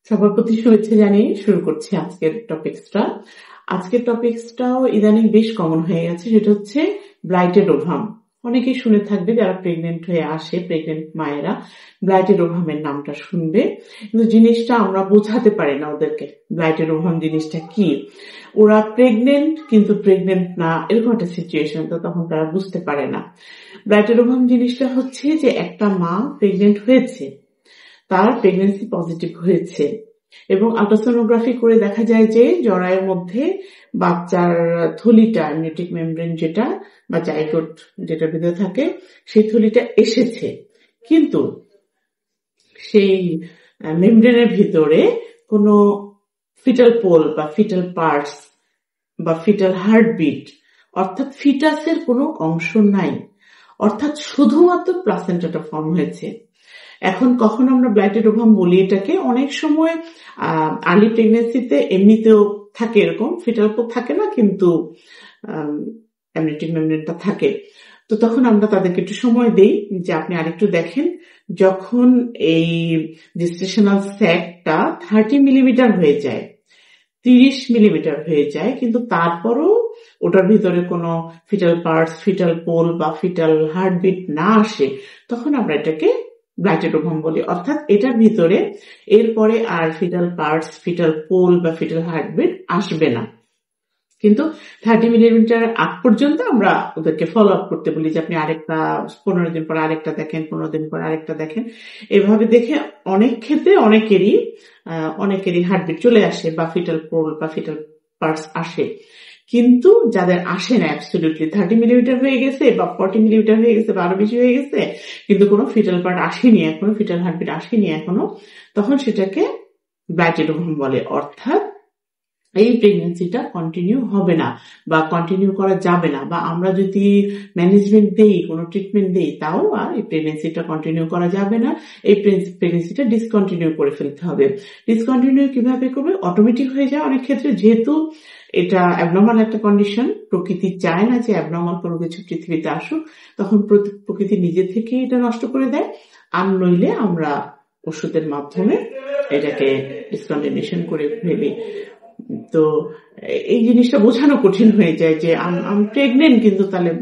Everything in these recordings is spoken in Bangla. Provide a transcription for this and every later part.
সবার প্রতি শুভেচ্ছা জানিয়ে শুরু করছি আজকের টপিকসটা। আজকের টপিকসটাও ইদানিং বেশ কমন হয়ে গেছে, সেটা হচ্ছে ব্লাইটেড ওভাম। অনেকেই শুনে থাকবে যারা প্রেগনেন্ট হয়ে আসে, প্রেগনেন্ট মায়েরা ব্লাইটেড ওভামের নামটা শুনবে, কিন্তু জিনিসটা আমরা বোঝাতে পারি না ওদেরকে ব্লাইটেড ওভাম জিনিসটা কি। ওরা প্রেগনেন্ট কিন্তু প্রেগনেন্ট না, এরকম একটা সিচুয়েশন, তো তখন তারা বুঝতে পারে না। ব্লাইটেড ওভাম জিনিসটা হচ্ছে যে একটা মা প্রেগনেন্ট হয়েছে, তার প্রেগনেন্সি পজিটিভ হয়েছে এবং আল্ট্রাসোনোগ্রাফি করে দেখা যায় যে জরায়ুর মধ্যে বাচ্চার থলিটা, অ্যামনিওটিক মেমব্রেন যেটা বা জাইগোট যেটা ভিতরে থাকে, সেই থলিটা এসেছে, কিন্তু সেই মেমব্রেনের ভিতরে কোনো ফিটাল পোল বা ফিটাল পার্টস বা ফিটাল হার্টবিট অর্থাৎ ফিটাসের কোনো অংশ নাই, অর্থাৎ শুধুমাত্র প্লাসেন্টাটা ফর্ম হয়েছে। এখন কখন আমরা ব্লাইটেড ওভাম বলি এটাকে, অনেক সময় আর্লি প্রেগনেন্সিতে এমনিতেও থাকে, এরকম ফিটাল পোল থাকে না কিন্তু অ্যামনিওটিক মেমব্রেনটা থাকে, তো তখন আমরা তাদেরকে একটু সময় দেই যে আপনি আরেকটু দেখেন। যখন এই জেস্টেশনাল স্যাকটা 30 মিলিমিটার হয়ে যায়, 30 মিলিমিটার হয়ে যায়, কিন্তু তারপরও ওটার ভিতরে কোনো ফিটাল পার্টস, ফিটাল পোল বা ফিটাল হার্টবিট না আসে, তখন আমরা এটাকে ব্লাইটেড ওভাম বলি। অর্থাৎ এটার ভিতরে এরপরে আর ফিটাল পার্টস, ফিটাল পোল বা ফিটাল হার্টবিট আসবে না, কিন্তু 30 মিলিমিটার আগ পর্যন্ত আমরা ওদেরকে ফলো আপ করতে বলি যে আপনি আরেকটা 15 দিন পর আরেকটা দেখেন, 15 দিন পর আরেকটা দেখেন। এভাবে দেখে অনেক ক্ষেত্রে অনেকেরই হার্টবিট চলে আসে বা ফিটাল পোল বা ফিটাল পার্টস আসে, কিন্তু যাদের আসে না অ্যাবসলিউটলি 30 মিলিমিটার হয়ে গেছে বা 40 মিলিমিটার হয়ে গেছে বা আরো বেশি হয়ে গেছে, কিন্তু কোনো ফিটাল পার্ট আসেনি এখনো, ফিটাল হার্টবিট আসেনি এখনো, তখন সেটাকে ব্লাইটেড ওভাম বলে। অর্থাৎ এই প্রেগনেন্সিটা কন্টিনিউ হবে না বা কন্টিনিউ করা যাবে না, বা আমরা যদি ম্যানেজমেন্ট দেই, কোনো ট্রিটমেন্ট দেই, তাও আর এই প্রেগনেন্সিটা কন্টিনিউ করা যাবে না। এই প্রেগনেন্সিটা ডিসকন্টিনিউ করে ফেলতে হবে। ডিসকন্টিনিউ কিভাবে করবে? অটোমেটিক হয়ে যায় অনেক ক্ষেত্রে, যেহেতু এটা অ্যাবনর্মাল একটা কন্ডিশন, প্রকৃতি চায় না যে অ্যাবনর্মাল কোনো কিছু পৃথিবীতে আসুক, তখন প্রকৃতি নিজে থেকে এটা নষ্ট করে দেয়। আর নইলে আমরা ওষুধের মাধ্যমে এটাকে ডিসকন্টিনিউশন করে ফেলি। তো এই জিনিসটা বোঝানো কঠিন হয়ে যায় যে আমি প্রেগনেন্ট কিন্তু তাহলে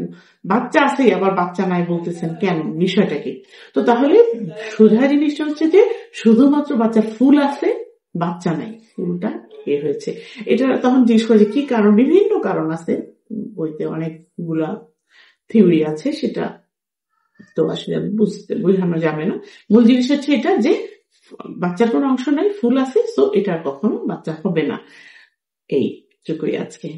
বাচ্চা আছে, আবার বাচ্চা নাই বলতেছেন কেন, বিষয়টা কি? তো তাহলে সোজা জিনিসটা হচ্ছে যে শুধুমাত্র বাচ্চা ফুল আছে, বাচ্চা নাই, ফুলটা হয়েছে। এটা তখন জিজ্ঞেস করে যে কি কারণ, বিভিন্ন কারণ আছে, বইতে অনেকগুলা থিওরি আছে, সেটা তো আসলে বোঝানো যাবে না। মূল জিনিস হচ্ছে এটা যে বাচ্চার কোনো অংশ নাই, ফুল আছে, সো এটা কখনো বাচ্চা হবে না। এইটুকুই আজকে।